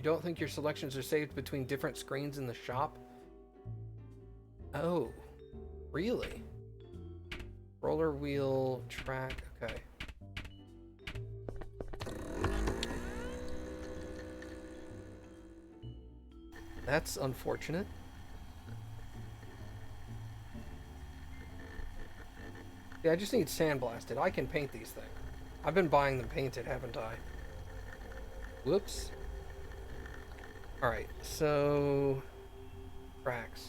You don't think your selections are saved between different screens in the shop? Oh, really? Roller wheel, track, okay. That's unfortunate. Yeah, I just need sandblasted. I can paint these things. I've been buying them painted, haven't I? Whoops. Alright, so... tracks.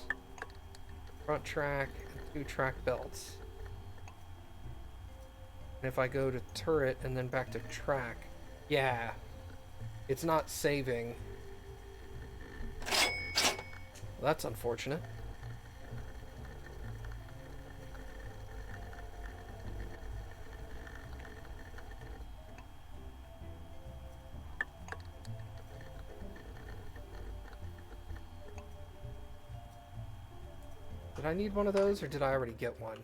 Front track and 2 track belts. And if I go to turret and then back to track... yeah. It's not saving. Well, that's unfortunate. Did I need one of those, or did I already get one?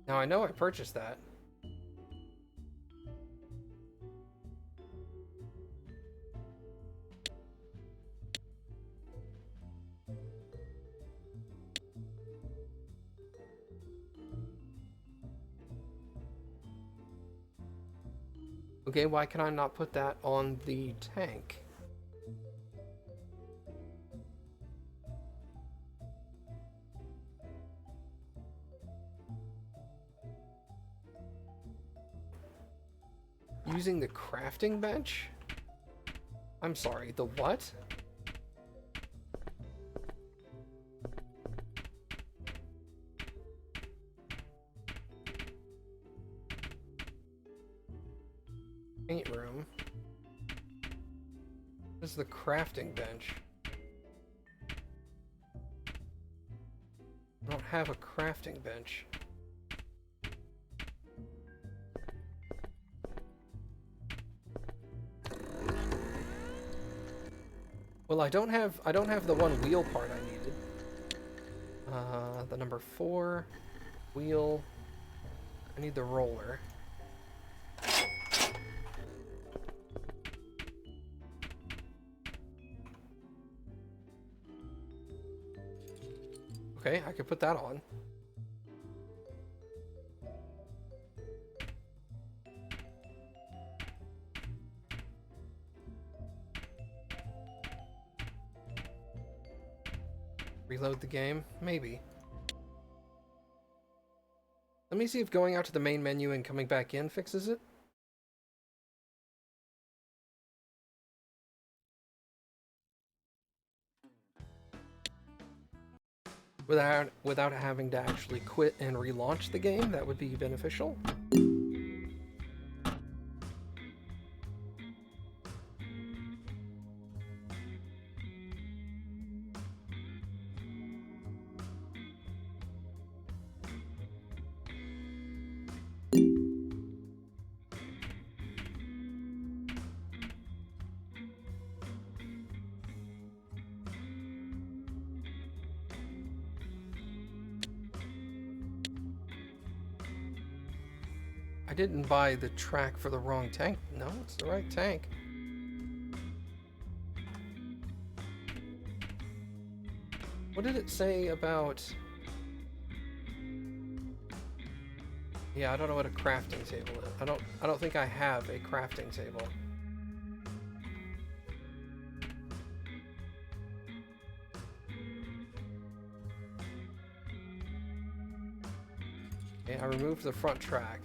Now, I know I purchased that. Okay, why can I not put that on the tank? Using the crafting bench? I'm sorry, the what? Paint room. This is the crafting bench. I don't have a crafting bench. Well, I don't have the one wheel part I needed. The number 4 wheel. I need the roller. Okay, I could put that on. Reload the game? Maybe. Let me see if going out to the main menu and coming back in fixes it. Without having to actually quit and relaunch the game, that would be beneficial. I didn't buy the track for the wrong tank. No, it's the right tank. What did it say about... yeah, I don't know what a crafting table is. I don't think I have a crafting table. Okay, I removed the front track.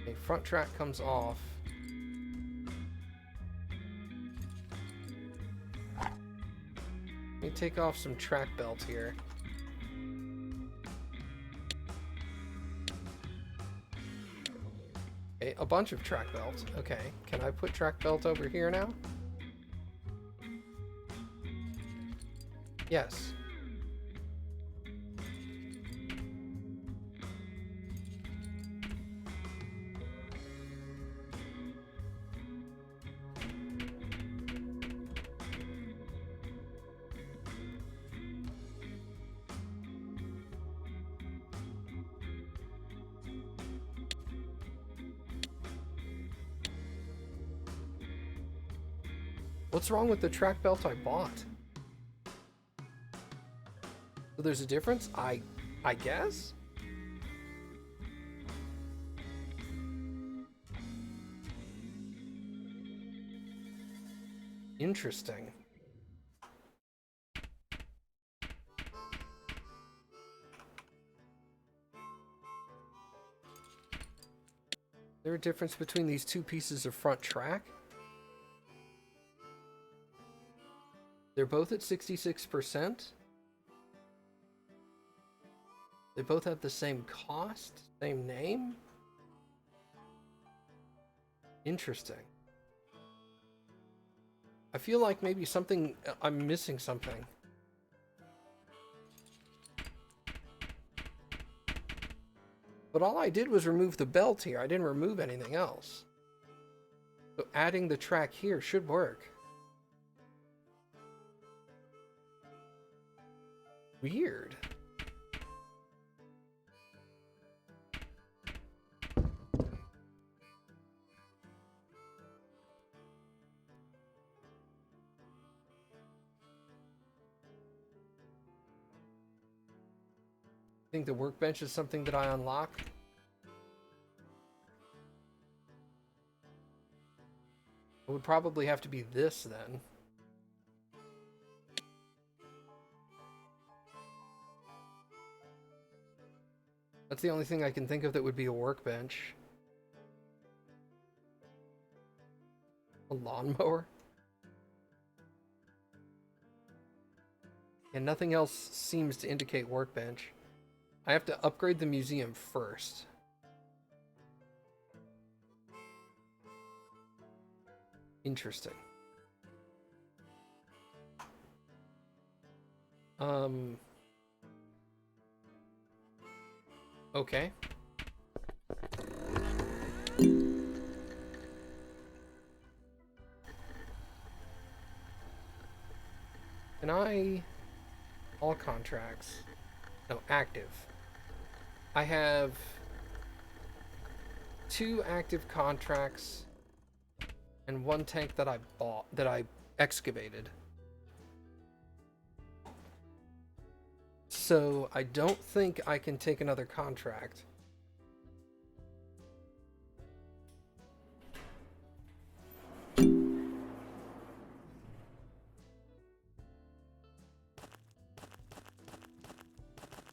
Okay, front track comes off. Let me take off some track belts here. Okay, a bunch of track belts. Okay, can I put track belt over here now? Yes. What's wrong with the track belt I bought? So there's a difference? I guess? Interesting. Is there a difference between these two pieces of front track? They're both at 66%. They both have the same cost, same name. Interesting. I feel like maybe I'm missing something. But all I did was remove the belt here. I didn't remove anything else. So adding the track here should work. Weird. I think the workbench is something that I unlock. It would probably have to be this then. That's the only thing I can think of that would be a workbench. A lawnmower? And nothing else seems to indicate workbench. I have to upgrade the museum first. Interesting. Okay. Can I... All contracts. No, active. I have 2 active contracts and 1 tank that I bought, that I excavated. So I don't think I can take another contract.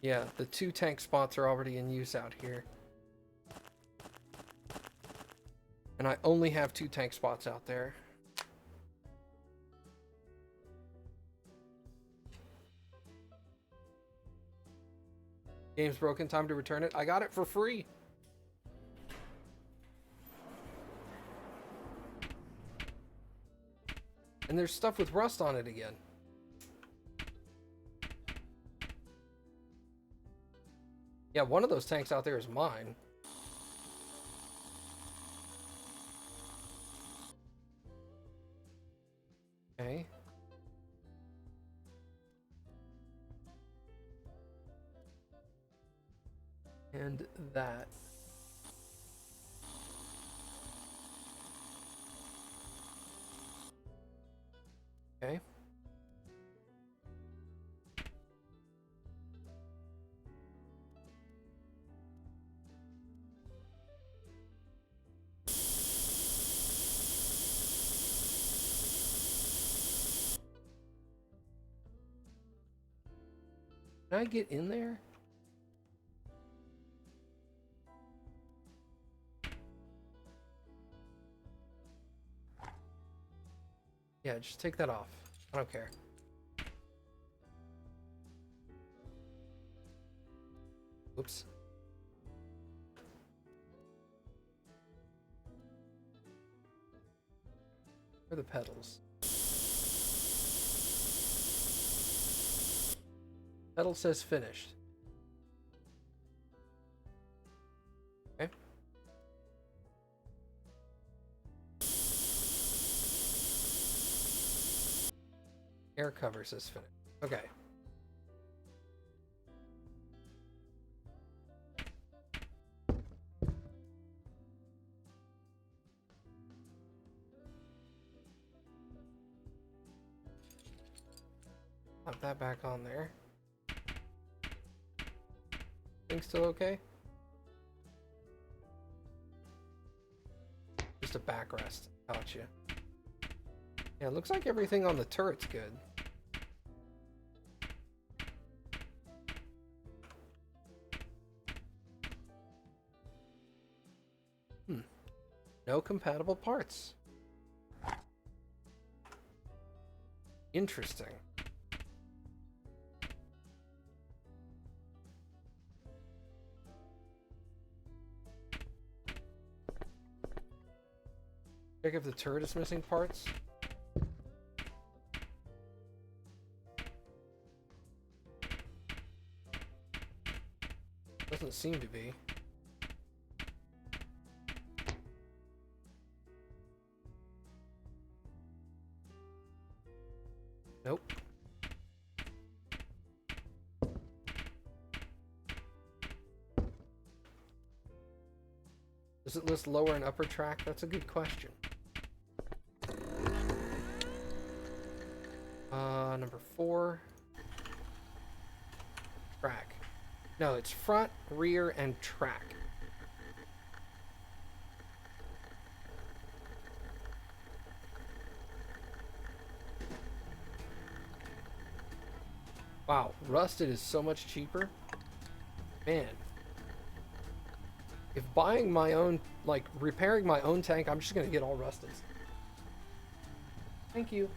Yeah, the 2 tank spots are already in use out here. And I only have 2 tank spots out there. Game's broken, time to return it. I got it for free. And there's stuff with rust on it again. Yeah, one of those tanks out there is mine. Okay. And that. Okay. Can I get in there? Yeah, just take that off. I don't care. Oops. Where are the pedals? Pedal says finished. Okay. Air cover says finished. Okay. Put that back on there. Things still okay? Just a backrest. Gotcha. Yeah, it looks like everything on the turret's good. No compatible parts. Interesting. Check if the turret is missing parts. Doesn't seem to be. Nope. Does it list lower and upper track? That's a good question. Number 4. Track. No, it's front, rear, and track. Wow, rusted is so much cheaper. Man. If buying my own, like, repairing my own tank, I'm just gonna get all rusted. Thank you.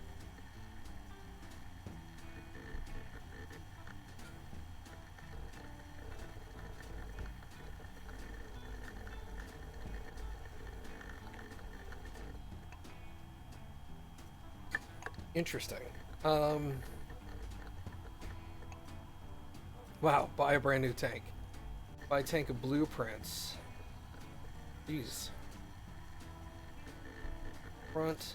Interesting. Wow, buy a brand new tank. Buy a tank of blueprints. Jeez. Front.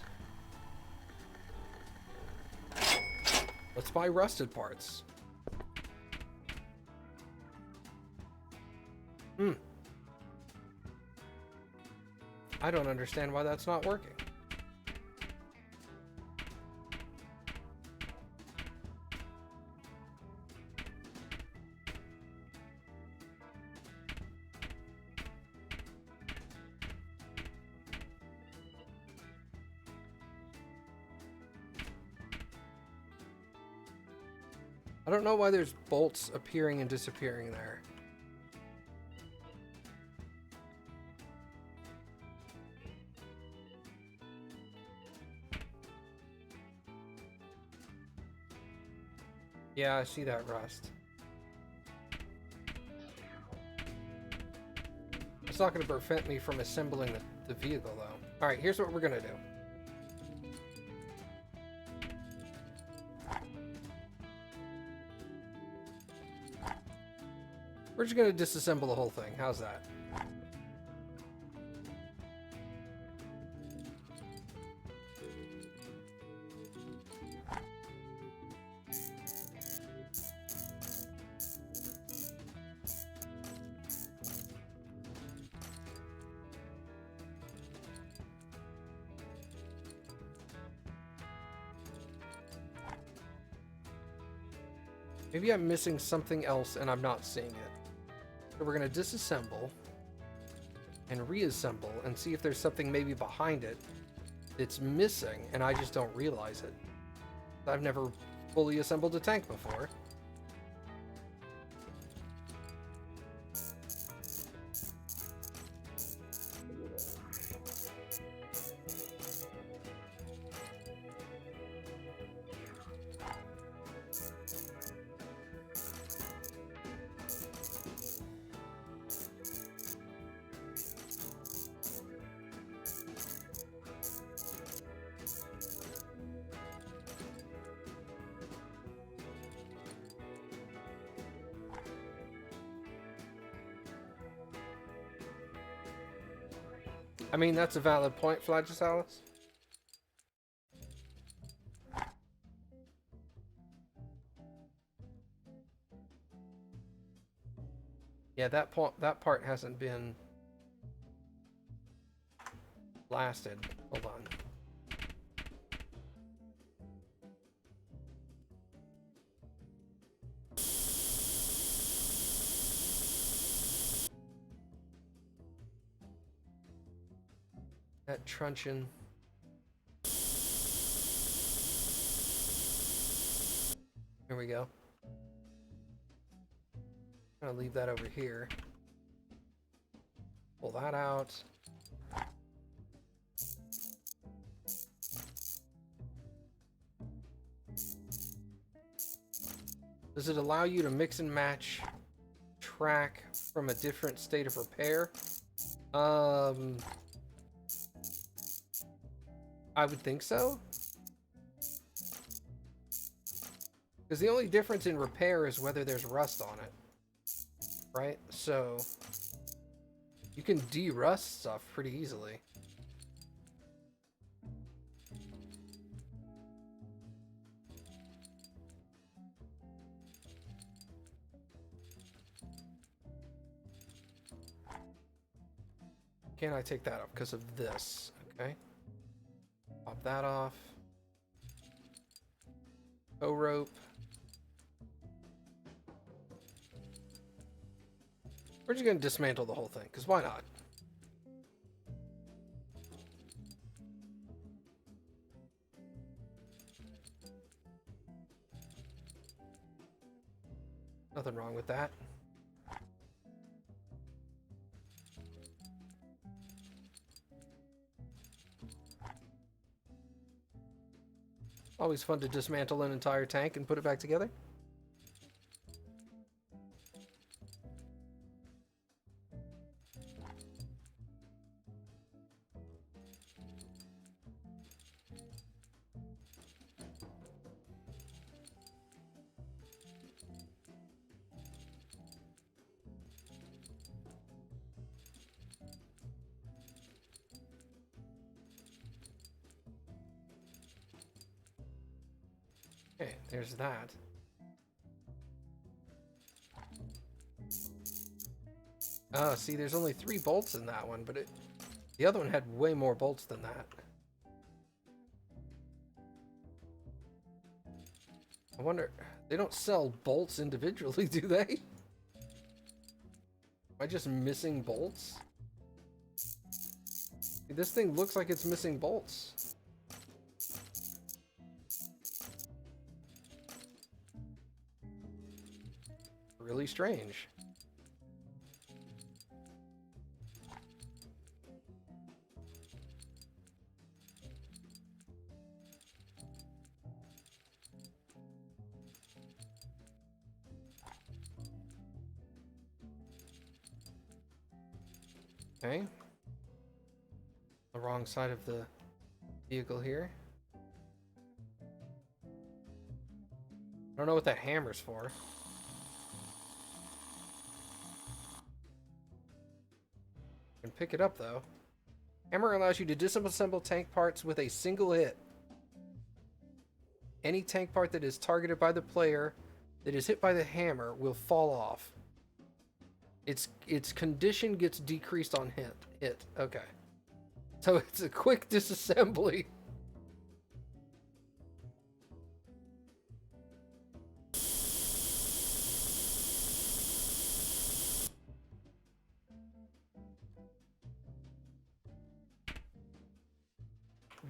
Let's buy rusted parts. I don't understand why that's not working. I don't know why there's bolts appearing and disappearing there. Yeah, I see that rust. It's not going to prevent me from assembling the vehicle, though. Alright, here's what we're going to do. We're just going to disassemble the whole thing. How's that? Maybe I'm missing something else and I'm not seeing it. So we're going to disassemble and reassemble and see if there's something maybe behind it that's missing and I just don't realize it. I've never fully assembled a tank before. I mean, that's a valid point, Flagisalis. Yeah, that part hasn't been blasted. Hold on. That truncheon. Here we go. I'm gonna leave that over here. Pull that out. Does it allow you to mix and match track from a different state of repair? I would think so. Because the only difference in repair is whether there's rust on it. Right? So you can de-rust stuff pretty easily. Can I take that off because of this? Okay. Pop that off. Tow rope. We're just going to dismantle the whole thing, because why not? Nothing wrong with that. Always fun to dismantle an entire tank and put it back together. Okay, there's that. Oh, see, there's only 3 bolts in that one, but the other one had way more bolts than that. I wonder, they don't sell bolts individually, do they? Am I just missing bolts? See, this thing looks like it's missing bolts. Really strange. Okay. The wrong side of the vehicle here. I don't know what that hammer's for. Can pick it up though. Hammer allows you to disassemble tank parts with a single hit. Any tank part that is targeted by the player that is hit by the hammer will fall off. Its condition gets decreased on hit. Okay. So it's a quick disassembly.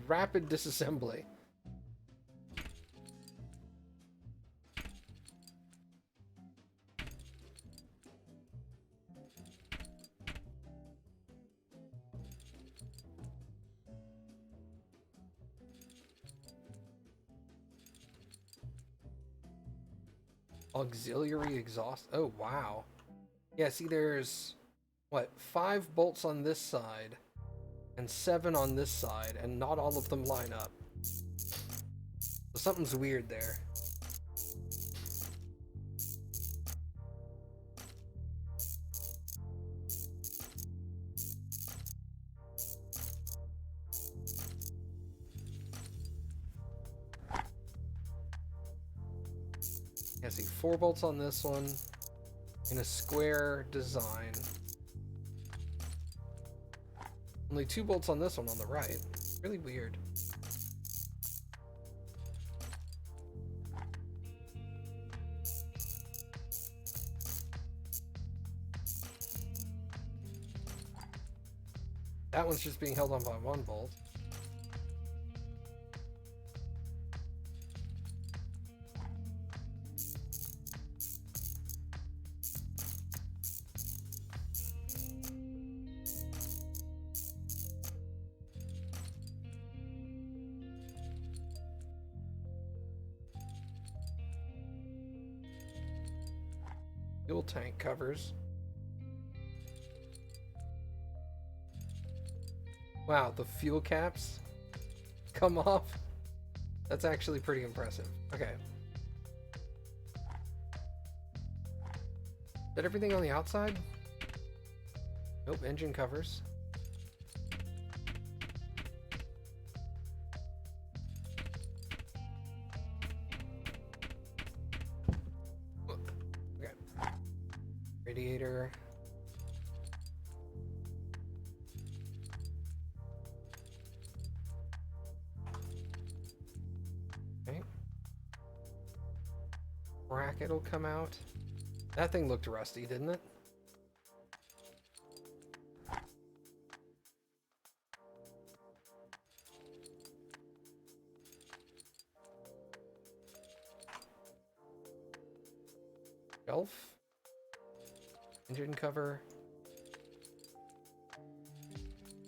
Rapid disassembly. Auxiliary exhaust. Oh, wow. Yeah, see, there's, what, 5 bolts on this side and 7 on this side, and not all of them line up. So something's weird there. I see 4 bolts on this one in a square design. Only 2 bolts on this one on the right. Really weird. That one's just being held on by 1 bolt. Fuel tank covers. Wow, the fuel caps come off. That's actually pretty impressive. Okay. Is that everything on the outside? Nope, engine covers. Okay. Radiator. Okay. Bracket will come out. That thing looked rusty, didn't it? Shelf. Engine cover.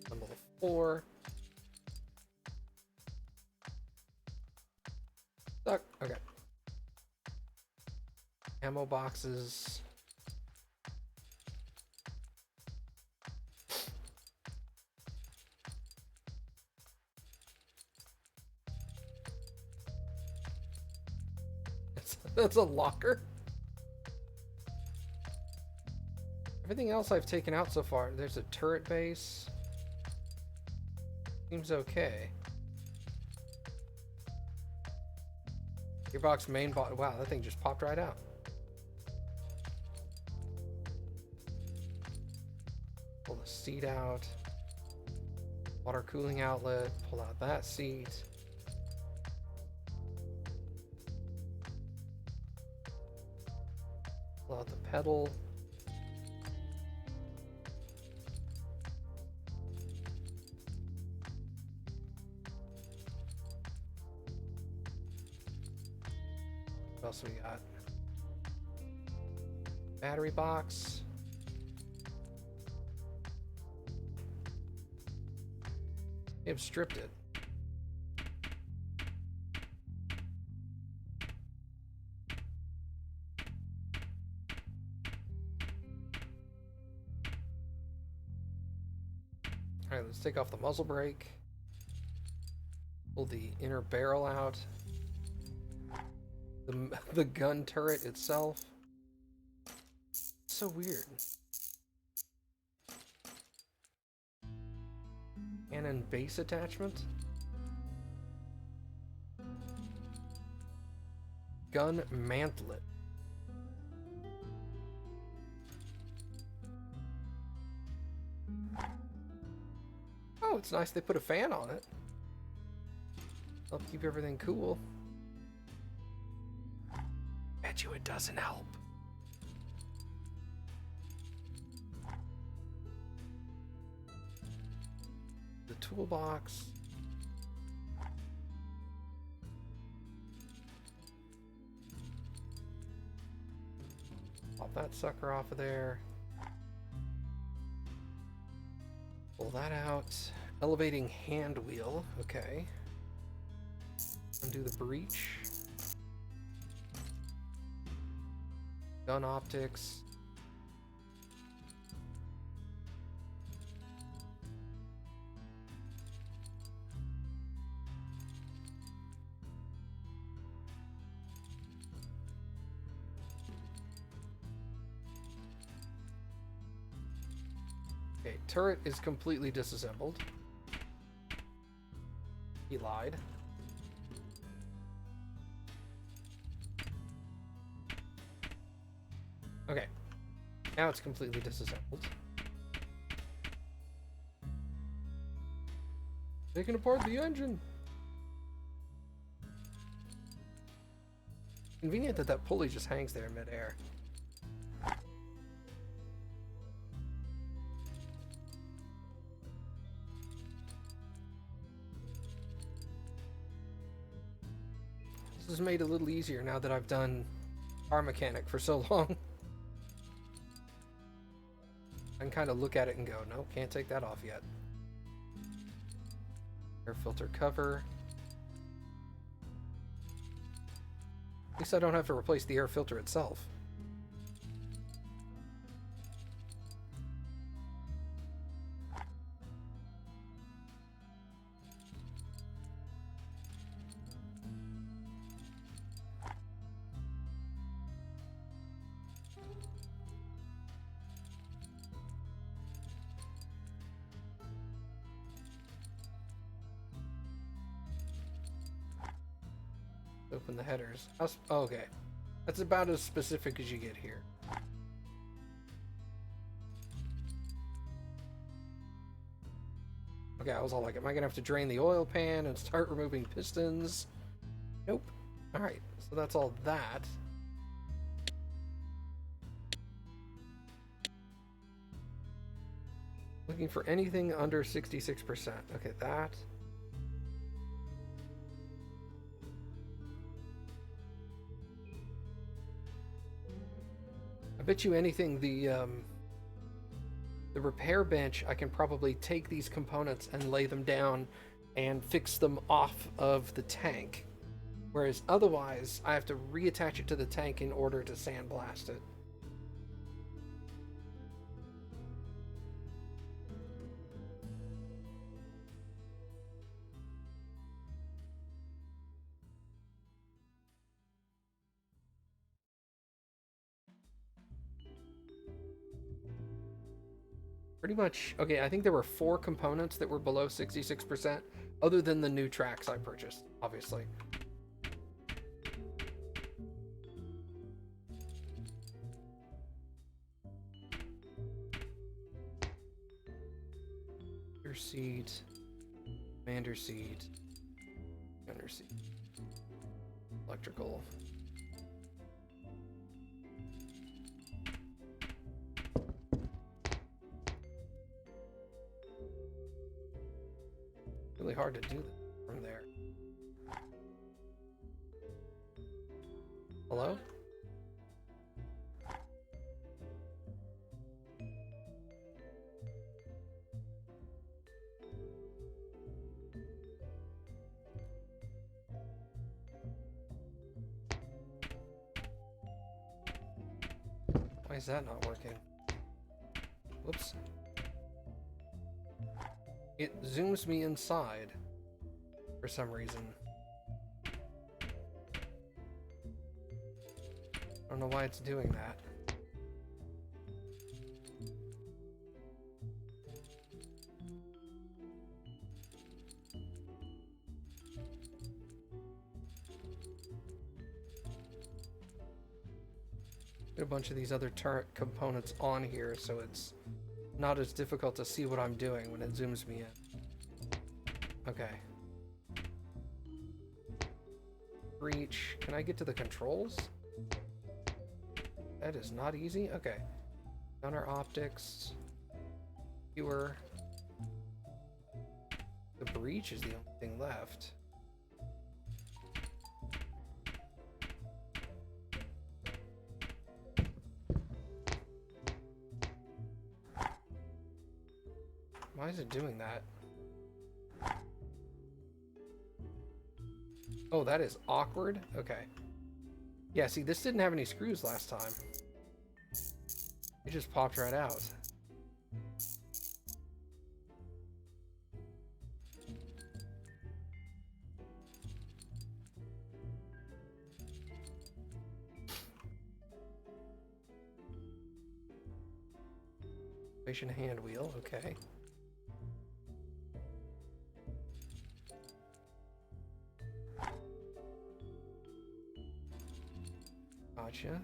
Assemble the floor. Stuck. Okay. Ammo boxes. That's a locker. Everything else I've taken out so far. There's a turret base. Seems okay. Gearbox main bot. Wow, that thing just popped right out. Pull the seat out. Water cooling outlet. Pull out that seat. Pull out the pedal. What else we got? Battery box. They've stripped it. Alright, let's take off the muzzle brake. Pull the inner barrel out. The gun turret itself. So weird. Cannon base attachment. Gun mantlet. Oh, it's nice they put a fan on it. Help keep everything cool. Bet you it doesn't help. The toolbox. Pop that sucker off of there. Pull that out. Elevating hand wheel. Okay. Undo the breech. Gun optics. Okay, turret is completely disassembled. He lied. Now it's completely disassembled. Taking apart the engine. Convenient that that pulley just hangs there in midair. This is made a little easier now that I've done car mechanic for so long. I can kind of look at it and go, nope, can't take that off yet. Air filter cover. At least I don't have to replace the air filter itself. Open the headers. Oh, okay. That's about as specific as you get here. Okay, I was all like, am I gonna have to drain the oil pan and start removing pistons? Nope. Alright, so that's all that. Looking for anything under 66%. Okay, that. I bet you anything, the repair bench, I can probably take these components and lay them down and fix them off of the tank. Whereas otherwise, I have to reattach it to the tank in order to sandblast it. Pretty much, okay, I think there were 4 components that were below 66%, other than the new tracks I purchased, obviously. Your seat, commander seat, gunner seat, electrical. Really hard to do that from there. Hello? Why is that not working? Whoops. It zooms me inside for some reason. I don't know why it's doing that. Put a bunch of these other components on here so it's not as difficult to see what I'm doing when it zooms me in. Okay. Reach. Can I get to the controls? That is not easy. Okay. Gunner optics. Viewer. The breach is the only thing left. Why is it doing that? Oh, that is awkward. Okay. Yeah, see, this didn't have any screws last time. It just popped right out. Station hand wheel, okay. Gotcha.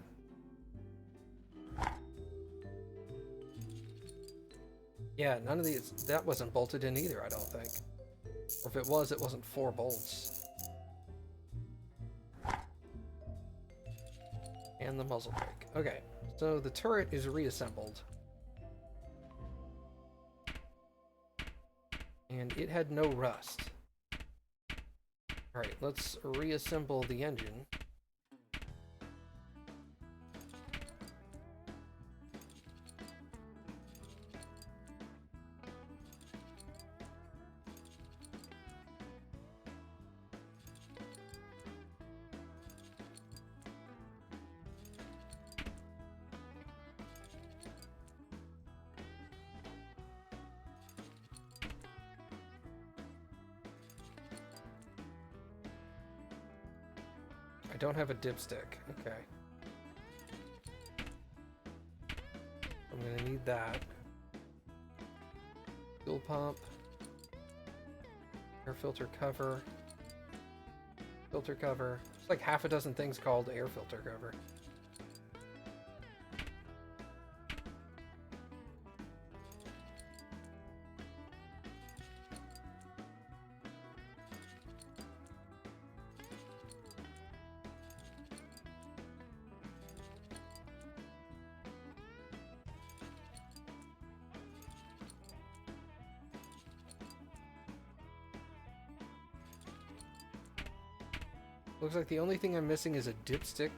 Yeah, none of these, that wasn't bolted in either, I don't think. Or if it was, it wasn't 4 bolts. And the muzzle brake. Okay, so the turret is reassembled. And it had no rust. Alright, let's reassemble the engine. I don't have a dipstick. Okay. I'm gonna need that. Fuel pump. Air filter cover. Filter cover. It's like half a dozen things called air filter cover. Looks like the only thing I'm missing is a dipstick.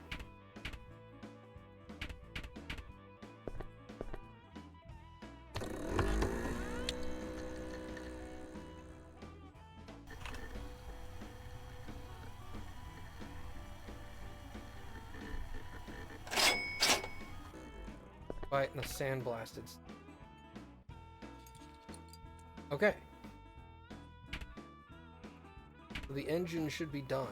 Right, and the sandblasted. Okay. So the engine should be done.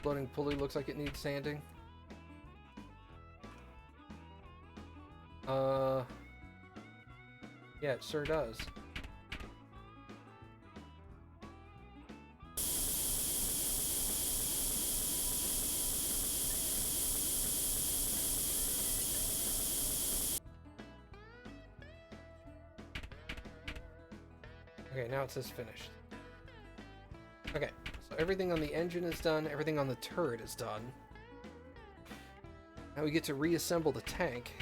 Floating pulley looks like it needs sanding. Yeah, it sure does. Okay, now it says finished. Okay, so everything on the engine is done, everything on the turret is done. Now we get to reassemble the tank.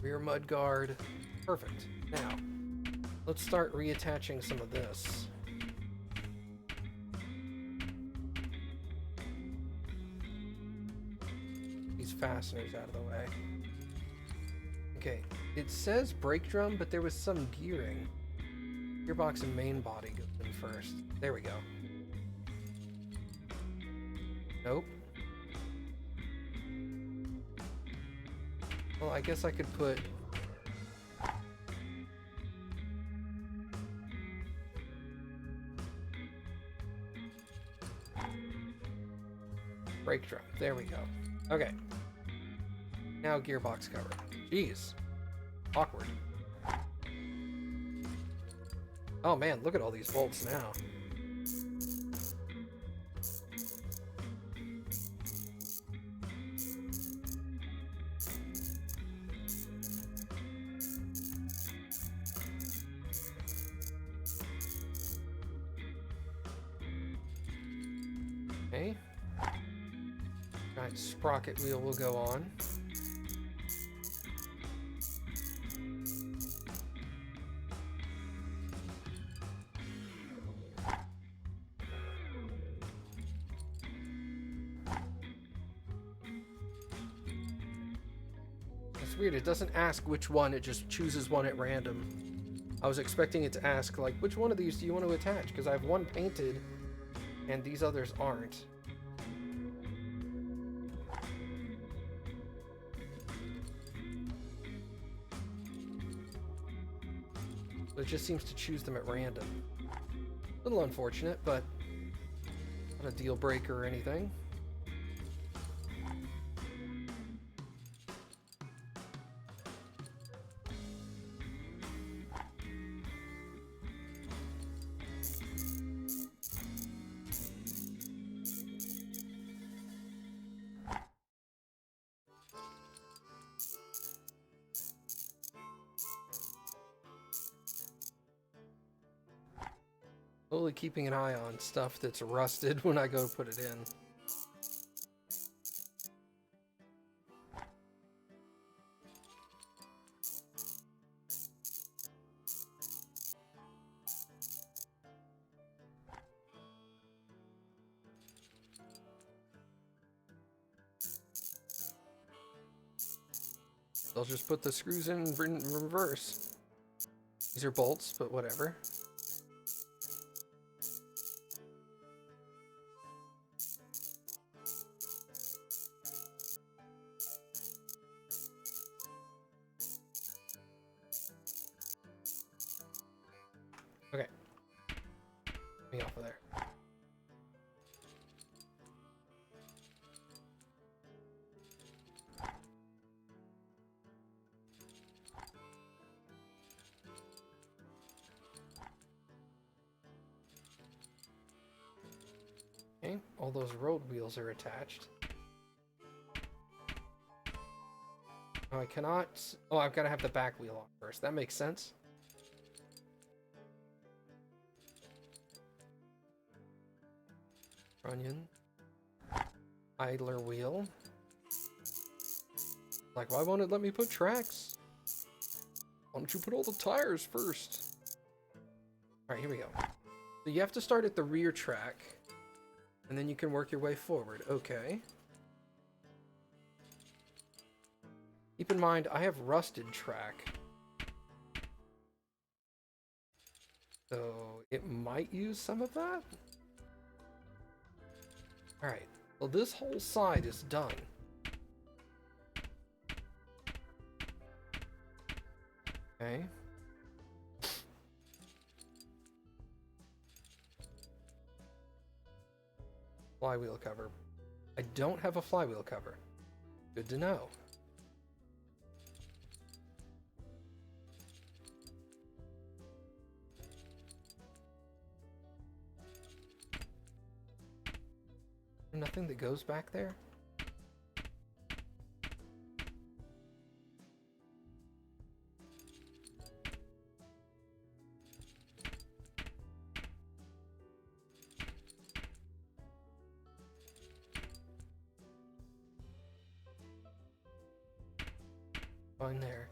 Rear mud guard. Perfect. Now, let's start reattaching some of this. These fasteners out of the way. Okay, it says brake drum, but there was some gearing. Gearbox and main body goes in first. There we go. Nope. Well, I guess I could put... brake drum. There we go. Okay. Now gearbox cover. Jeez. Awkward. Oh man, look at all these bolts now. Okay. Giant sprocket wheel will go on. It's weird, it doesn't ask which one, it just chooses one at random. I was expecting it to ask, like, which one of these do you want to attach? Because I have one painted, and these others aren't. So it just seems to choose them at random. A little unfortunate, but not a deal breaker or anything. Slowly keeping an eye on stuff that's rusted when I go put it in. They'll just put the screws in reverse. These are bolts, but whatever. Okay. Get me off of there. Okay, all those road wheels are attached. Oh, I cannot... Oh, I've got to have the back wheel on first. That makes sense. Onion. Idler wheel. Like, why won't it let me put tracks? Why don't you put all the tires first? Alright, here we go. So you have to start at the rear track, and then you can work your way forward. Okay. Keep in mind, I have rusted track. So it might use some of that? Alright, well this whole side is done. Okay. Flywheel cover. I don't have a flywheel cover. Good to know. Nothing that goes back there? Fine there.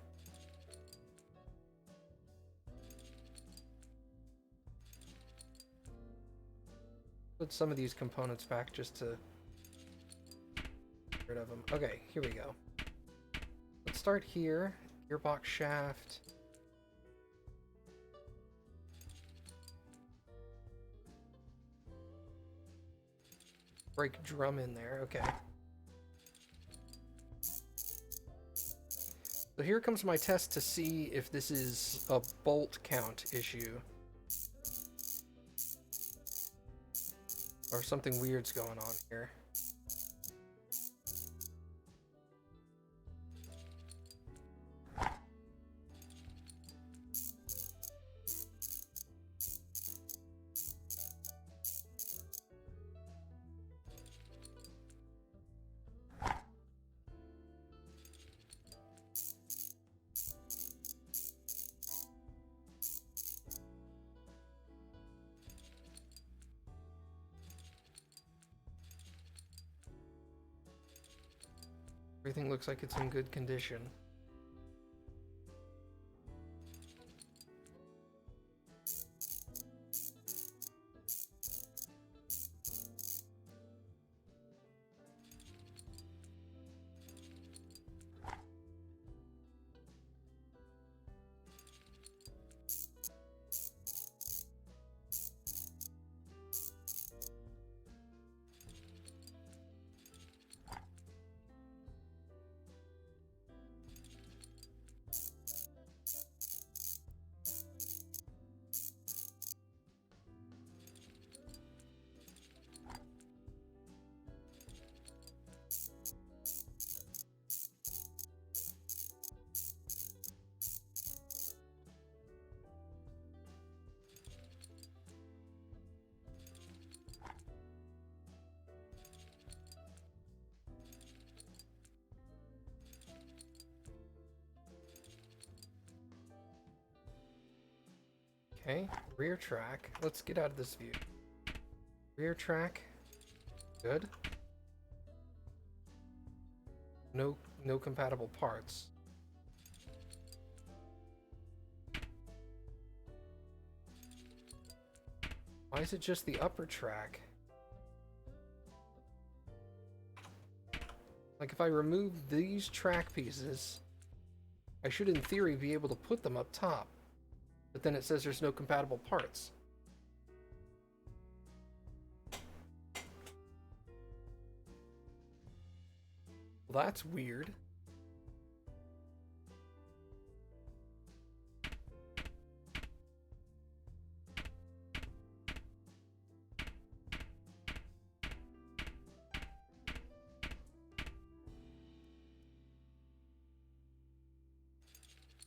Put some of these components back just to get rid of them. Okay, here we go. Let's start here. Gearbox shaft. Brake drum in there. Okay. So here comes my test to see if this is a bolt count issue. Or something weird's going on here. Everything looks like it's in good condition. Okay, rear track. Let's get out of this view. Rear track. Good. No compatible parts. Why is it just the upper track? Like, if I remove these track pieces, I should, in theory, be able to put them up top. But then it says there's no compatible parts. Well, that's weird.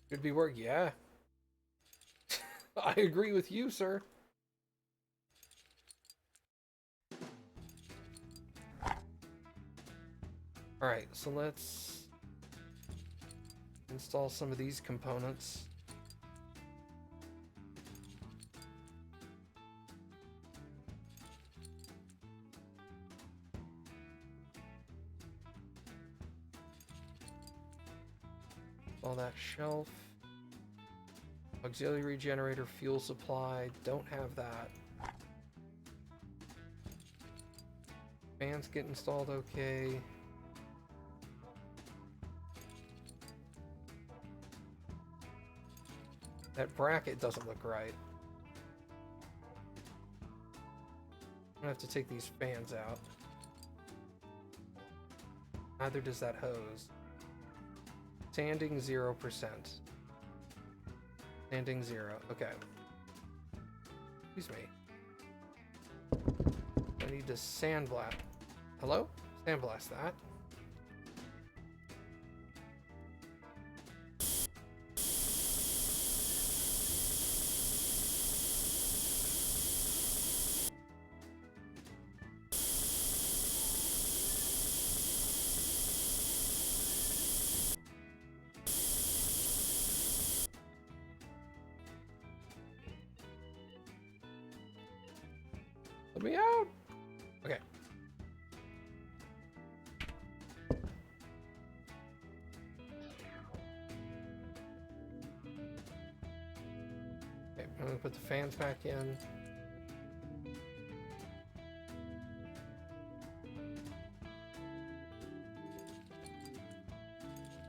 Could be work. Yeah. I agree with you, sir. Alright, so let's install some of these components. All that shelf. Auxiliary generator, fuel supply. Don't have that. Fans get installed okay. That bracket doesn't look right. I'm gonna have to take these fans out. Neither does that hose. Sanding 0%. Sanding 0. Okay. Excuse me. I need to sandblast. Hello? Sandblast that. Let me out! Okay. Okay, I'm gonna put the fans back in.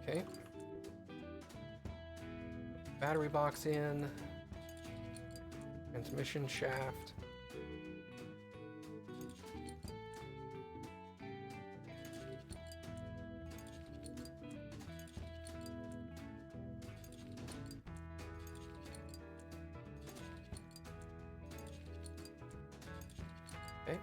Okay. Battery box in. Transmission shaft. Okay.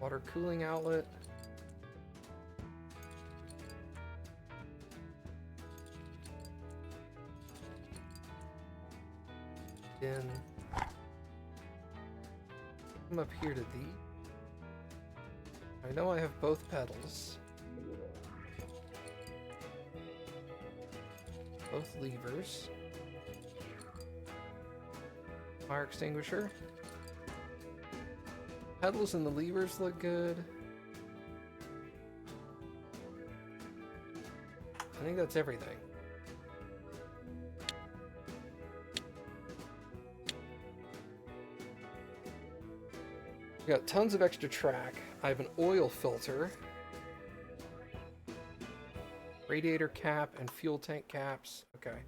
Water cooling outlet. Then come up here to the. I know I have both pedals. Both levers. Fire extinguisher. Pedals and the levers look good. I think that's everything. We got tons of extra track. I have an oil filter. Radiator cap and fuel tank caps. Okay.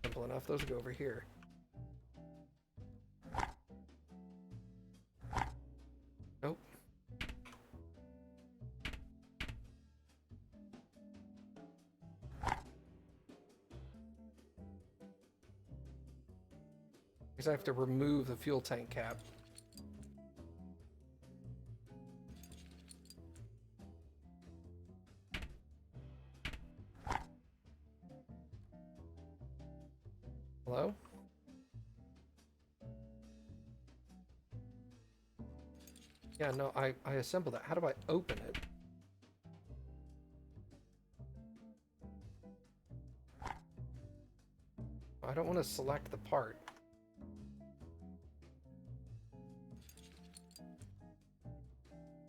Simple enough. Those go over here. Nope. Because I have to remove the fuel tank cap. Hello? Yeah, no, I assembled that. How do I open it? select the part.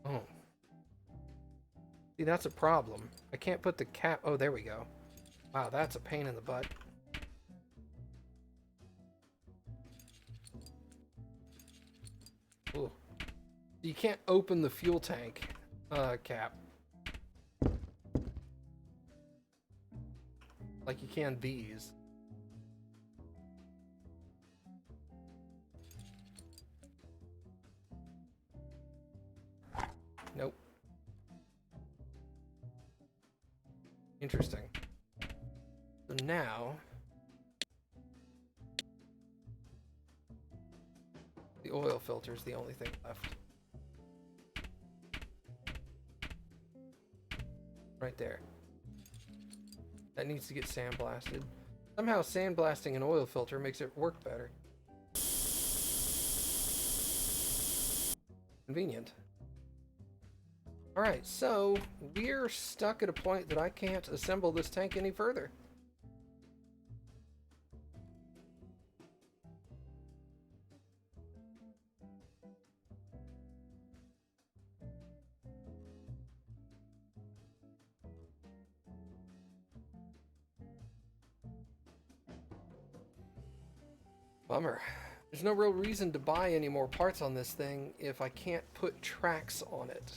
Oh. See, that's a problem. I can't put the cap... Oh, there we go. Wow, that's a pain in the butt. Ooh. You can't open the fuel tank cap. Like you can these. Nope. Interesting. So now... the oil filter is the only thing left. Right there. That needs to get sandblasted. Somehow sandblasting an oil filter makes it work better. Convenient. Alright, so we're stuck at a point that I can't assemble this tank any further. Bummer. There's no real reason to buy any more parts on this thing if I can't put tracks on it.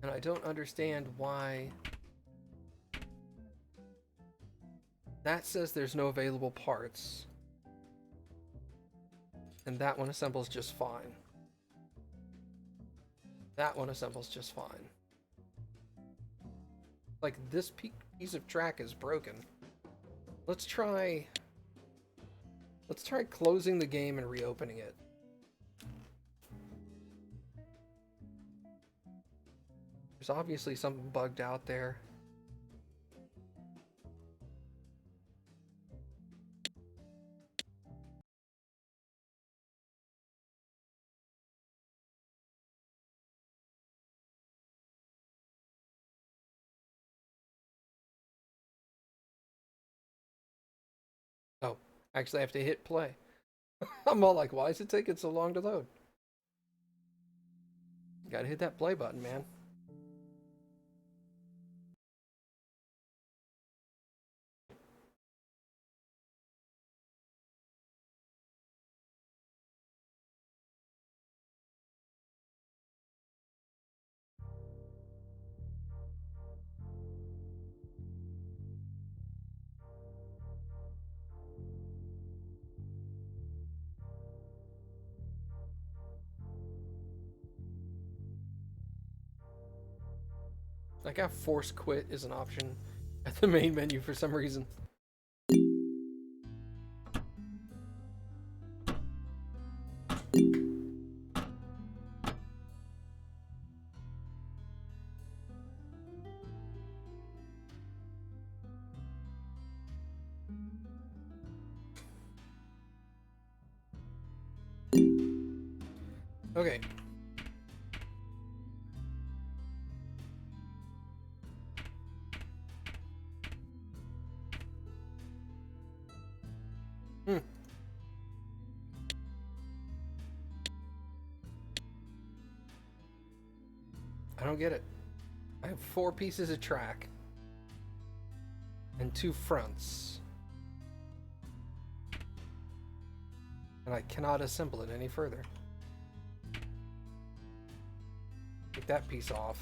And I don't understand why that says there's no available parts. And that one assembles just fine. That one assembles just fine. Like, this piece of track is broken. Let's try closing the game and reopening it. There's obviously something bugged out there. Oh, actually I have to hit play. I'm all like, why is it taking so long to load? Gotta hit that play button, man. Like how force quit is an option at the main menu for some reason. Okay. I don't get it. I have 4 pieces of track and 2 fronts. And I cannot assemble it any further. Take that piece off.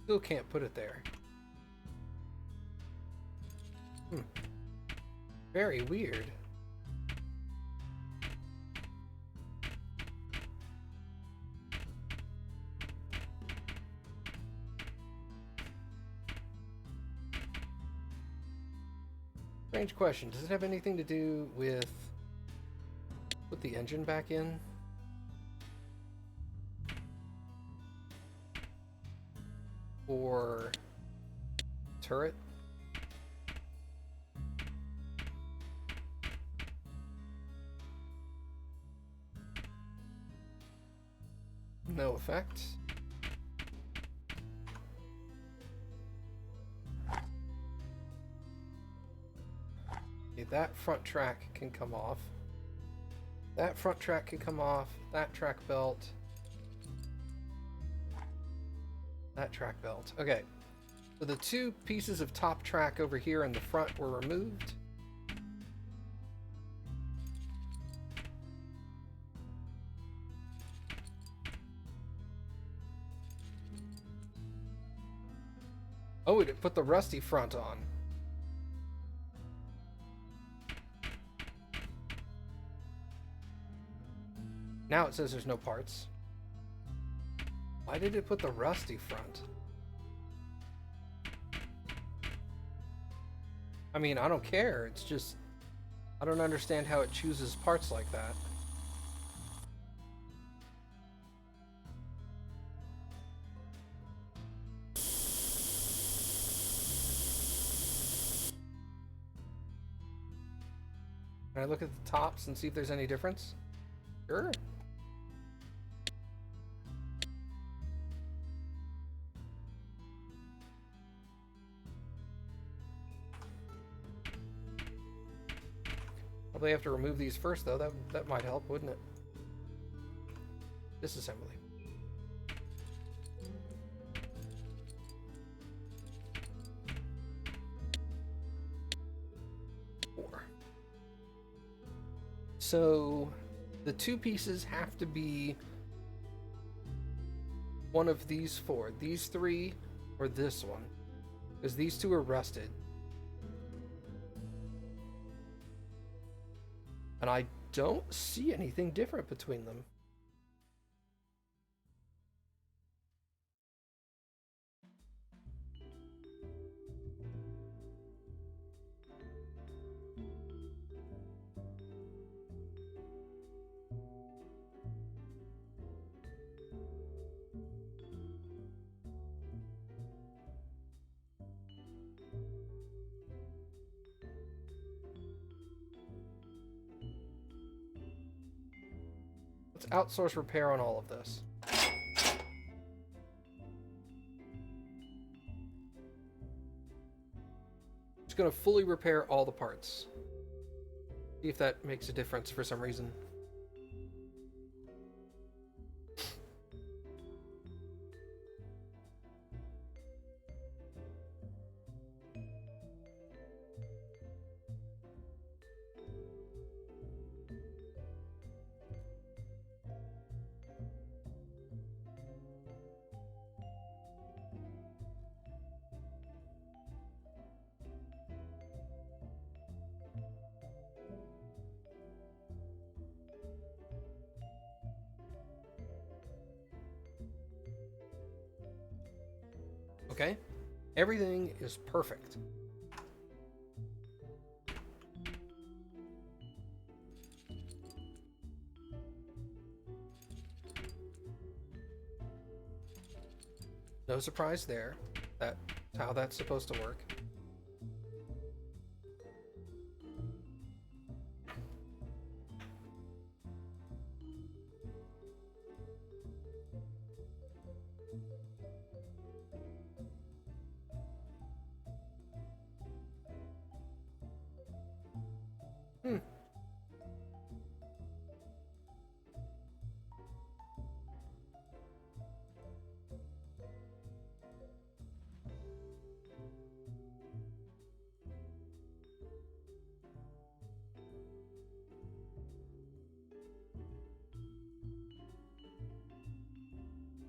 Still can't put it there. Very weird. Strange question. Does it have anything to do with put the engine back in? Or turret? no effect. Okay, that front track can come off. That front track can come off. That track belt. That track belt. Okay. So the two pieces of top track over here in the front were removed. Oh, it put the rusty front on. Now it says there's no parts. Why did it put the rusty front? I mean, I don't care. It's just, I don't understand how it chooses parts like that. Can I look at the tops and see if there's any difference? Sure. Probably have to remove these first, though. That might help, wouldn't it? Disassembly. So the two pieces have to be one of these four. These three or this one. Because these two are rusted. And I don't see anything different between them. Let's outsource repair on all of this. Just gonna fully repair all the parts. See if that makes a difference for some reason. Okay, everything is perfect. No surprise there. That's how that's supposed to work.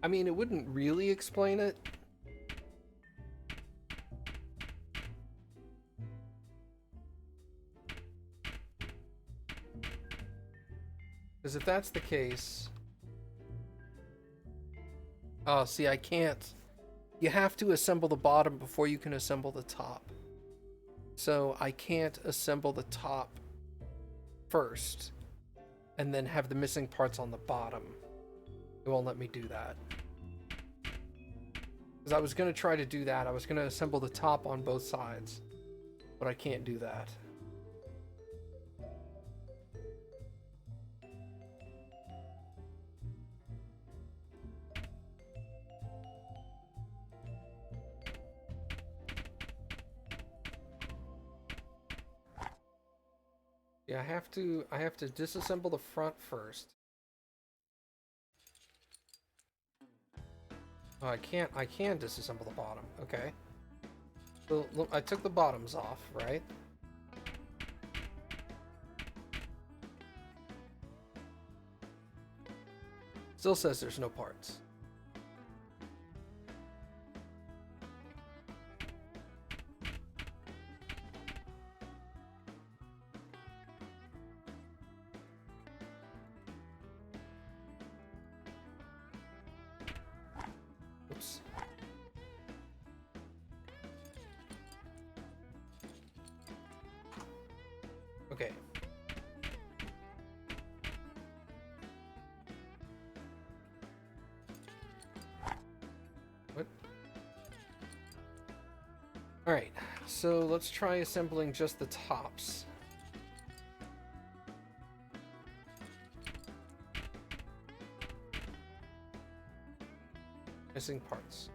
I mean, it wouldn't really explain it. Because if that's the case... Oh, see, I can't. You have to assemble the bottom before you can assemble the top. So I can't assemble the top first and then have the missing parts on the bottom. It won't let me do that. Because I was going to try to do that. I was going to assemble the top on both sides. But I can't do that. Yeah, I have to disassemble the front first. Oh, I can disassemble the bottom. Okay. So look, I took the bottoms off, right? Still says there's no parts. Oops. Okay. What? Alright, so let's try assembling just the tops. Missing parts.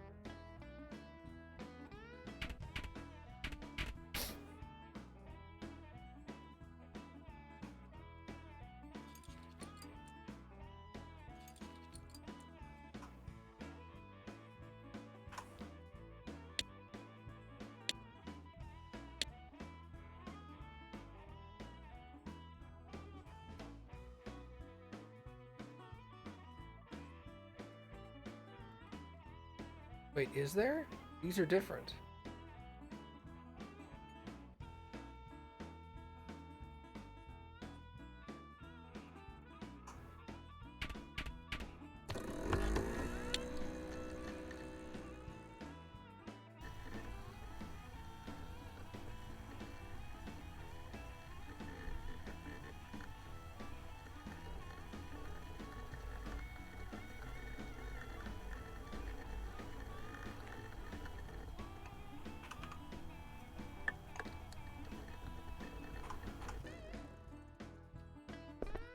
Wait, is there? These are different.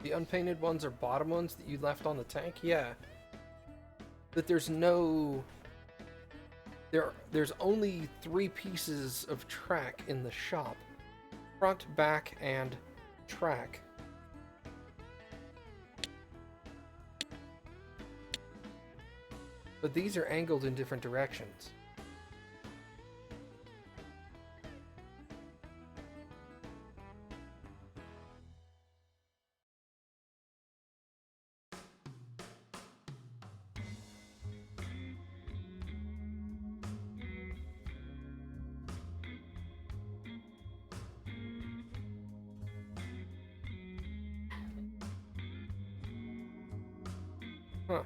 The unpainted ones are bottom ones that you left on the tank? Yeah. But there's no... There's only 3 pieces of track in the shop. Front, back, and track. But these are angled in different directions. Huh.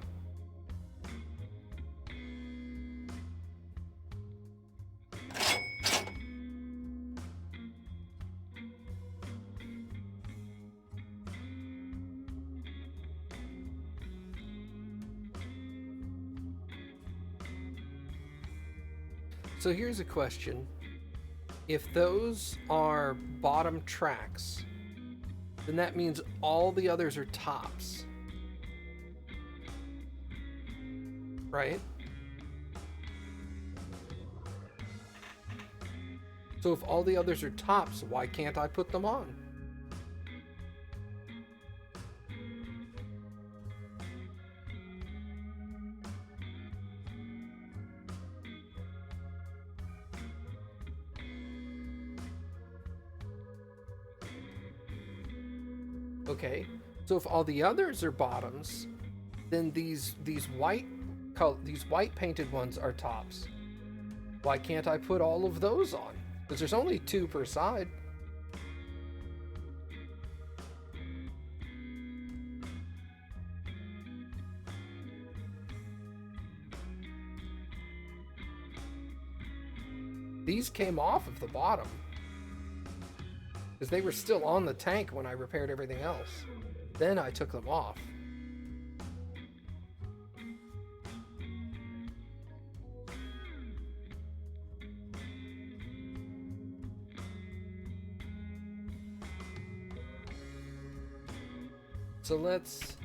So here's a question. If those are bottom tracks, then that means all the others are tops. Right? So if all the others are tops, why can't I put them on? Okay, so if all the others are bottoms, then these white painted ones are tops. Why can't I put all of those on? Because there's only 2 per side. These came off of the bottom. Because they were still on the tank when I repaired everything else. Then I took them off. So let's...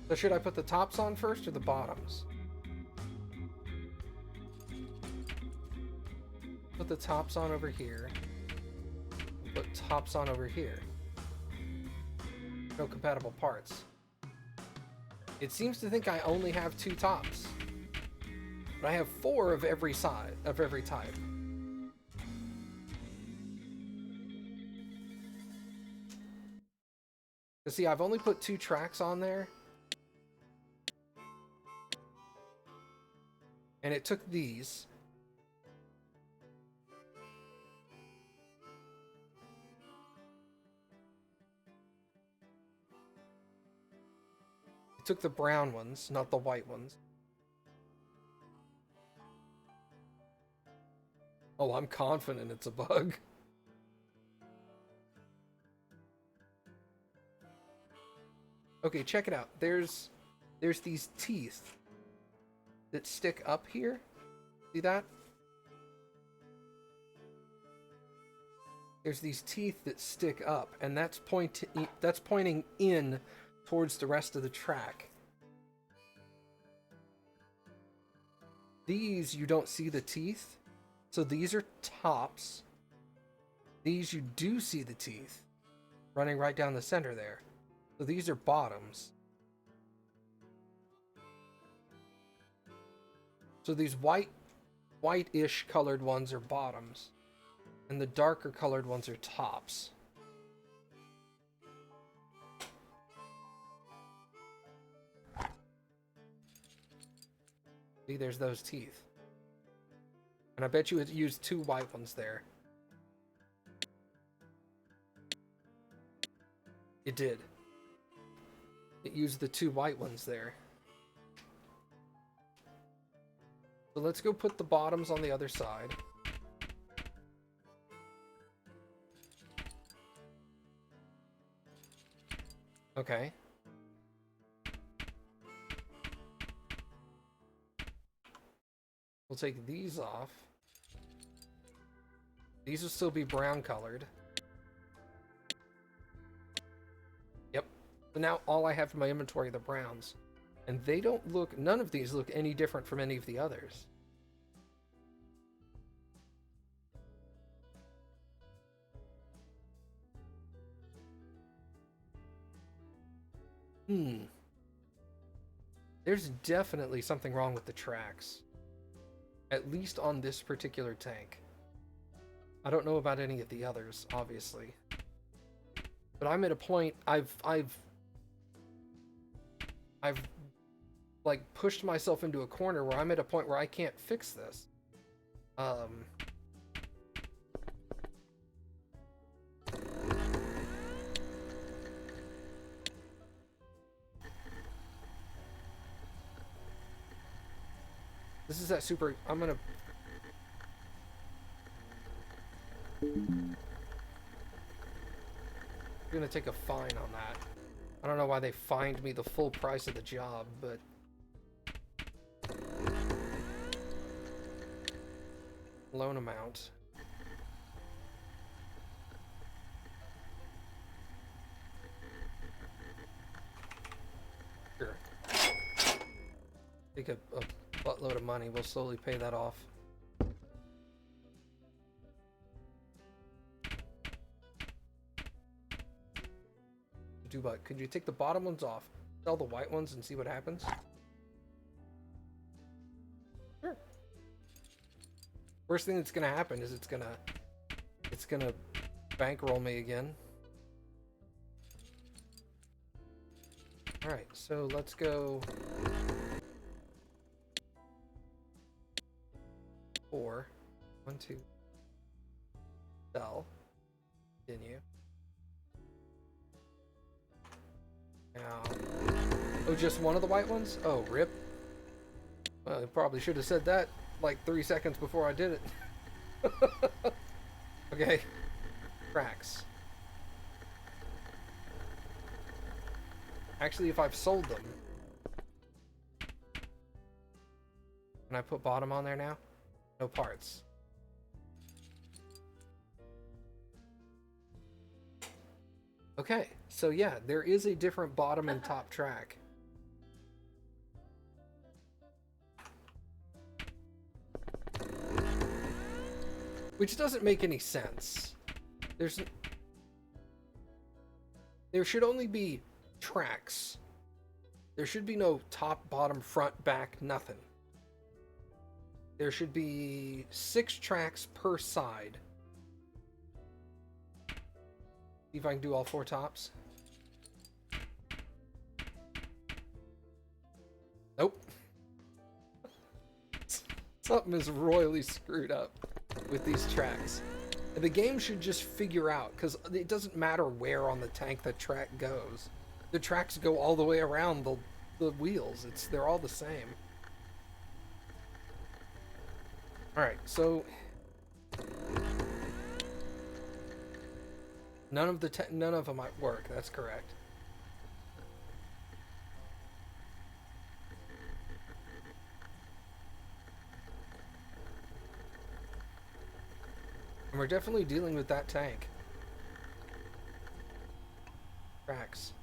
So should I put the tops on first or the bottoms? the tops on over here. Put tops on over here. No compatible parts. It seems to think I only have 2 tops. But I have 4 of every side, of every type. You see, I've only put 2 tracks on there. And it took these. It took the brown ones, not the white ones. Oh, I'm confident it's a bug. Okay, check it out. There's these teeth that stick up here. See that? There's these teeth that stick up, and that's pointing in towards the rest of the track. These, you don't see the teeth, so these are tops. These, you do see the teeth running right down the center there. So these are bottoms. So these white-ish colored ones are bottoms, and the darker colored ones are tops. See, there's those teeth. And I bet you it used 2 white ones there. It did. It used the 2 white ones there. So let's go put the bottoms on the other side. Okay. We'll take these off. These will still be brown colored. Yep. So now all I have in my inventory are the browns. And they don't look, none of these look any different from any of the others. There's definitely something wrong with the tracks. At least on this particular tank. I don't know about any of the others, obviously. But I'm at a point, I've like pushed myself into a corner where I'm at a point where I can't fix this. This is that super, I'm gonna take a fine on that. I don't know why they fined me the full price of the job, but loan amount. Sure. Take a buttload of money. We'll slowly pay that off. But could you take the bottom ones off, sell the white ones, and see what happens? Sure. Worst thing that's gonna happen is it's gonna bankroll me again. All right, so let's go 4, 1, 2, sell, continue. Now, oh, just one of the white ones? Oh, rip. Well, I probably should have said that like 3 seconds before I did it. Okay. Cracks. Actually, if I've sold them, can I put bottom on there now? No parts. Okay, so yeah, there is a different bottom and top track. Which doesn't make any sense. There should only be tracks. There should be no top, bottom, front, back, nothing. There should be 6 tracks per side. See if I can do all 4 tops. Nope. Something is royally screwed up with these tracks. The game should just figure out, because it doesn't matter where on the tank the track goes. The tracks go all the way around the wheels. They're all the same. Alright, so none of them might work, that's correct. And we're definitely dealing with that tank. Tracks.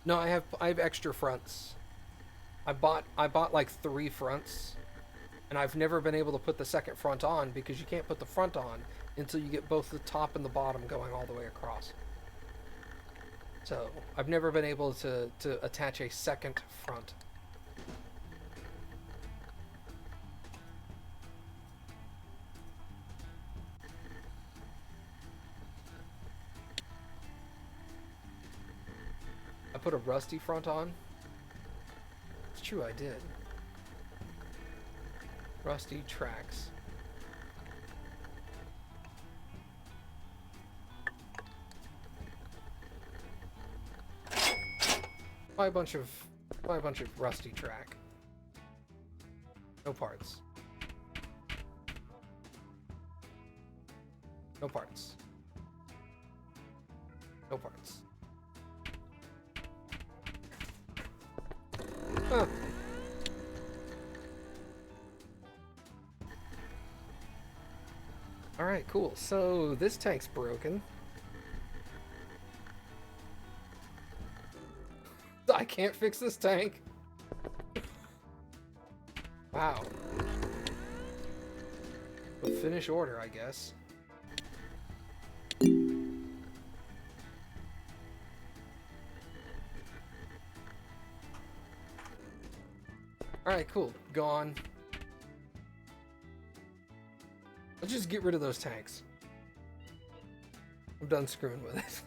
No, I have extra fronts. I bought like 3 fronts, and I've never been able to put the second front on because you can't put the front on until you get both the top and the bottom going all the way across. So I've never been able to attach a second front. I put a rusty front on. It's true, I did. Rusty tracks. Buy a bunch of rusty track. No parts. No parts. No parts. Huh. Alright, cool. So this tank's broken. I can't fix this tank. Wow. Well, finish order, I guess. Alright, cool. Gone. Let's just get rid of those tanks. I'm done screwing with it.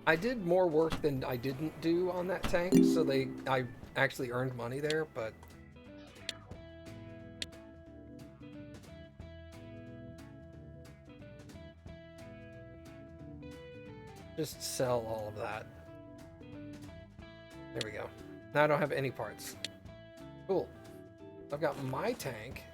I did more work than I didn't do on that tank, so I actually earned money there, but just sell all of that. There we go. Now I don't have any parts. Cool. I've got my tank.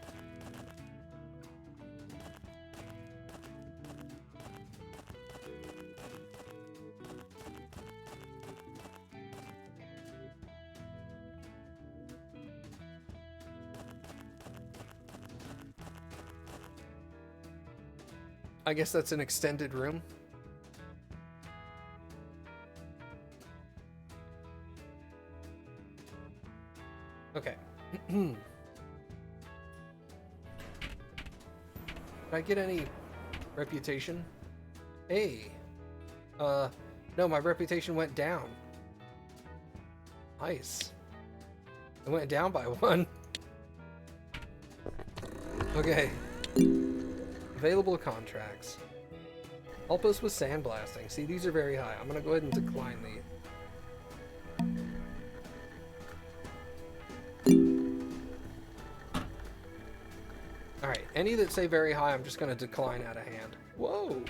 I guess that's an extended room. Okay. Did I get any reputation? Hey. No, my reputation went down. Nice. It went down by 1. Okay. Available contracts. Help us with sandblasting. See, these are very high. I'm gonna go ahead and decline these. Alright, any that say very high, I'm just gonna decline out of hand. Whoa!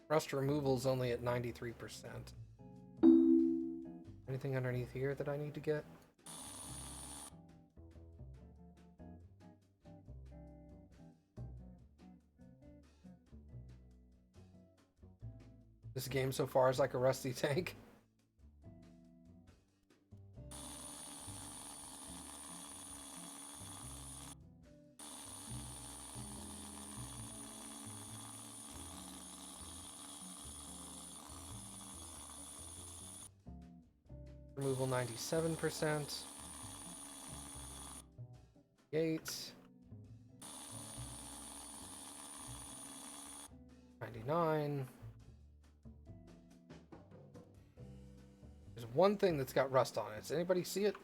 Rust removal is only at 93%. Anything underneath here that I need to get? This game so far is like a rusty tank. Removal 97%. Gates. 99. There's one thing that's got rust on it. Does anybody see it?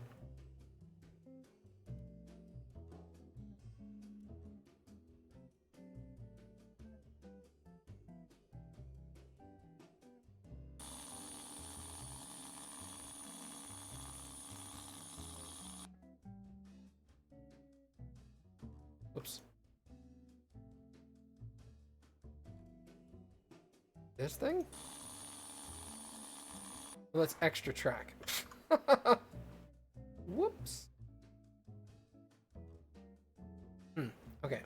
Oops. This thing? Well, that's extra track. Whoops. Okay.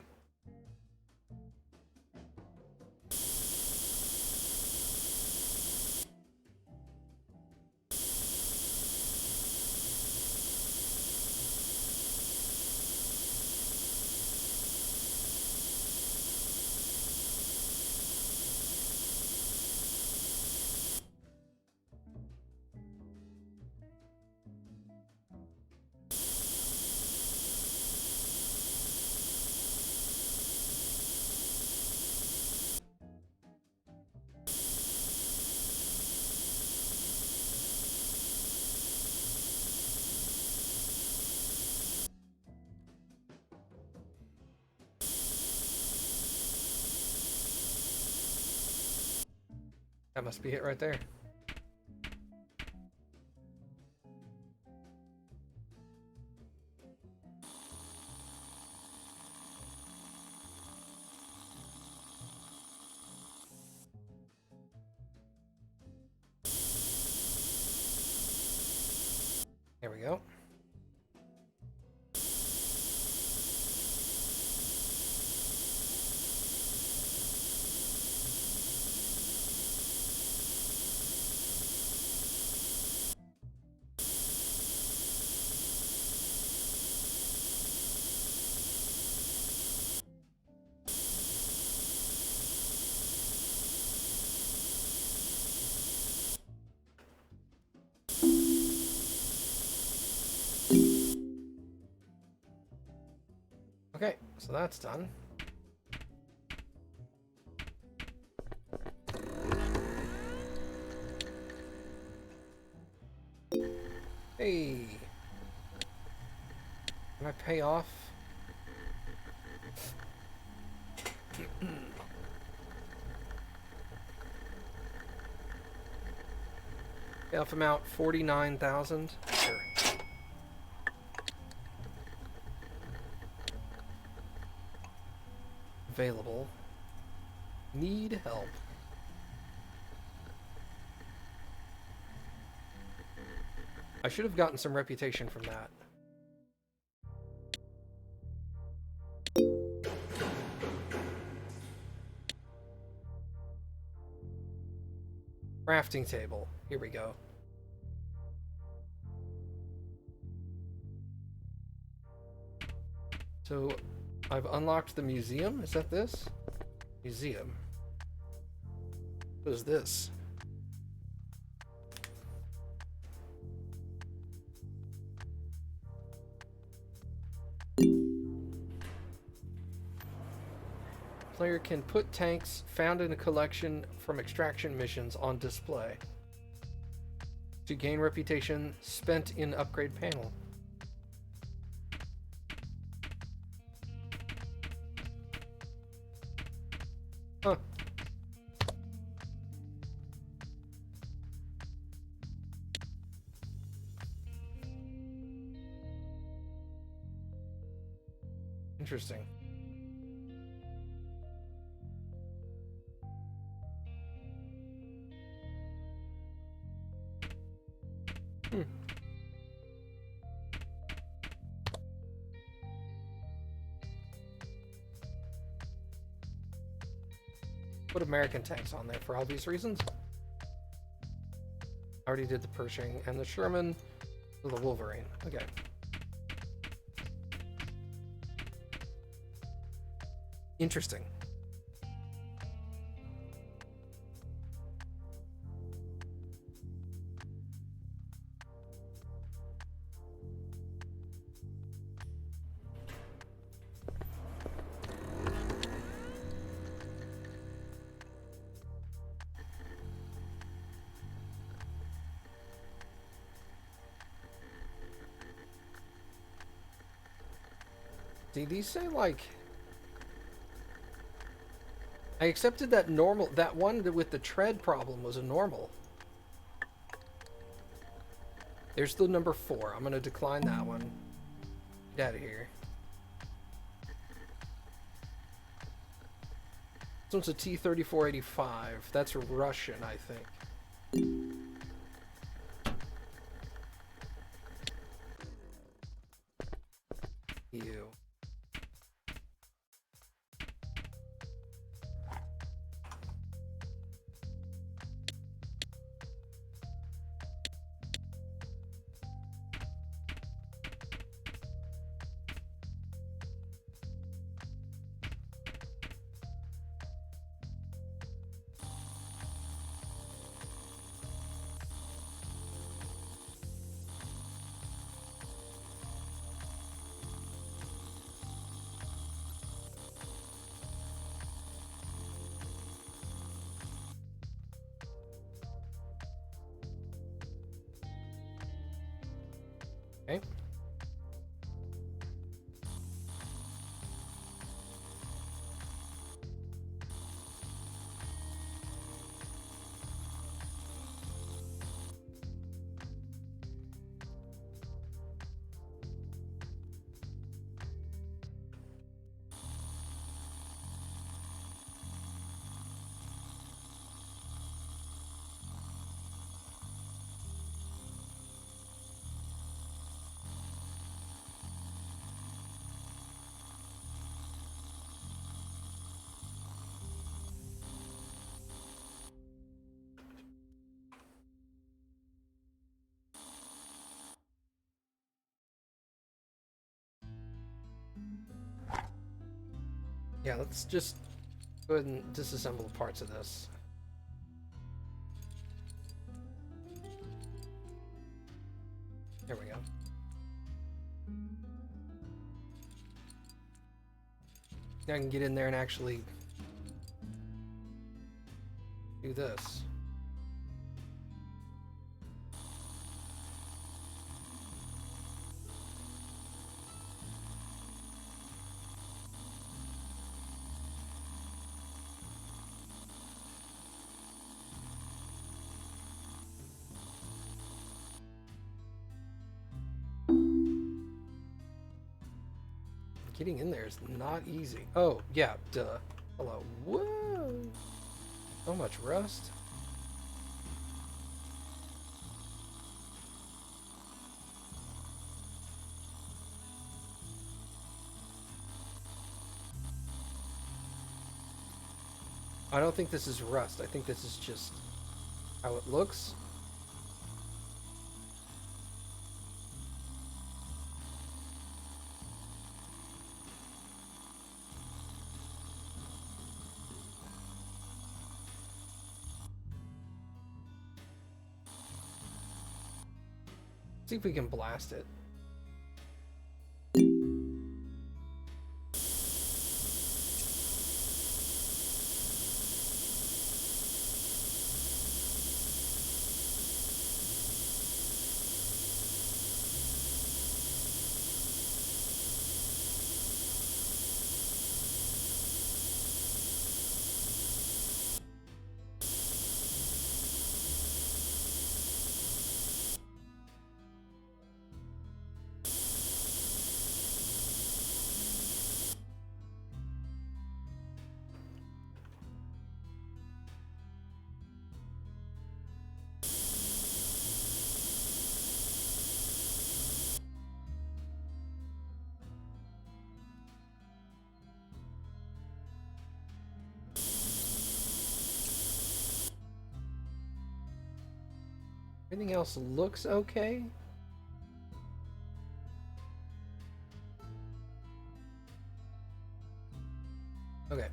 That must be it right there. There we go. Okay, so that's done. Hey! Can I pay off? Pay off amount 49,000. Sure. Available. Need help. I should have gotten some reputation from that. Crafting table. Here we go. So, I've unlocked the museum. Is that this? Museum. What is this? Player can put tanks found in a collection from extraction missions on display. To gain reputation, spent in upgrade panel. Huh. Interesting. Put American tanks on there for obvious reasons. I already did the Pershing and the Sherman, or the Wolverine. Okay. Interesting. Did these say, like... I accepted that normal... That one with the tread problem was a normal. There's the number 4. I'm going to decline that one. Get out of here. This one's a T-3485. That's Russian, I think. You. Okay. Yeah, let's just go ahead and disassemble parts of this. There we go. Now I can get in there and actually do this. Getting in there is not easy. Oh, yeah, duh. Hello. Whoa! So much rust. I don't think this is rust. I think this is just how it looks. See if we can blast it. Everything else looks okay. Okay.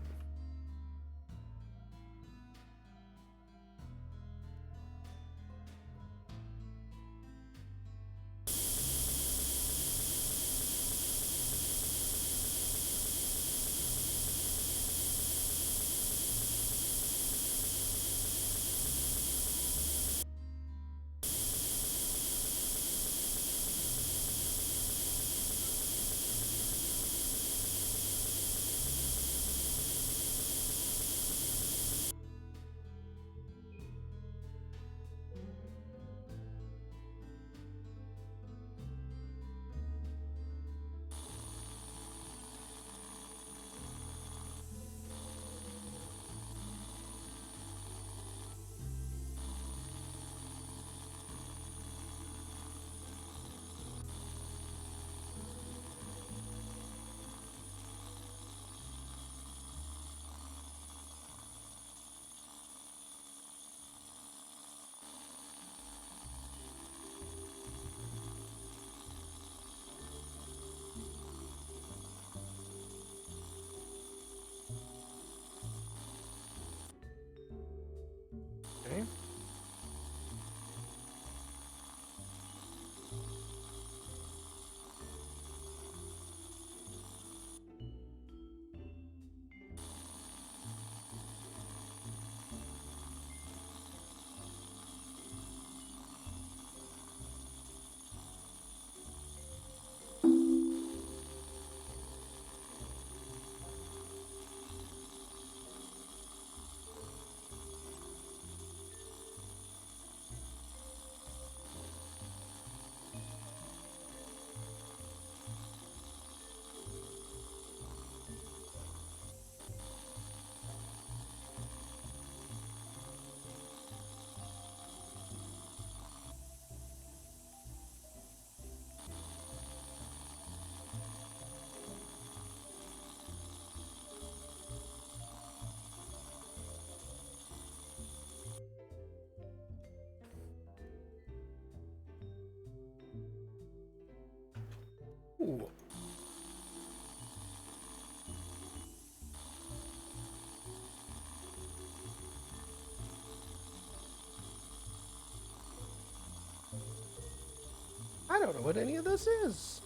Okay. Ooh. I don't know what any of this is.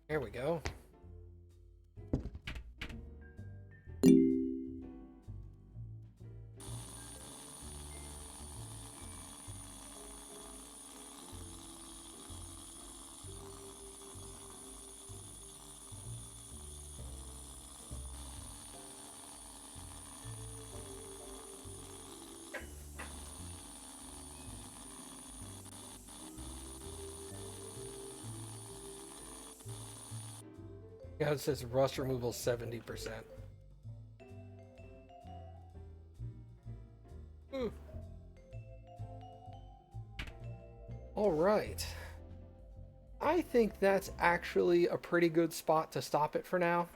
There we go. Yeah, it says rust removal 70%. Ooh. All right. I think that's actually a pretty good spot to stop it for now.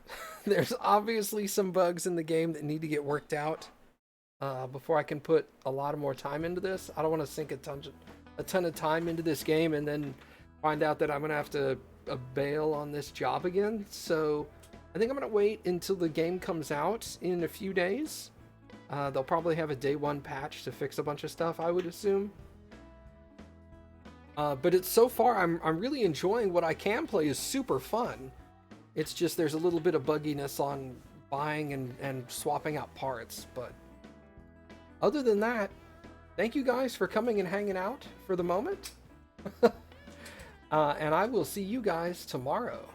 There's obviously some bugs in the game that need to get worked out before I can put a lot of more time into this. I don't want to sink a ton of time into this game and then find out that I'm going to have to bail on this job again. So I think I'm going to wait until the game comes out in a few days. They'll probably have a day one patch to fix a bunch of stuff, I would assume. But it's so far, I'm really enjoying what I can play. Is super fun. It's just there's a little bit of bugginess on buying and swapping out parts. But other than that, thank you guys for coming and hanging out for the moment. And I will see you guys tomorrow.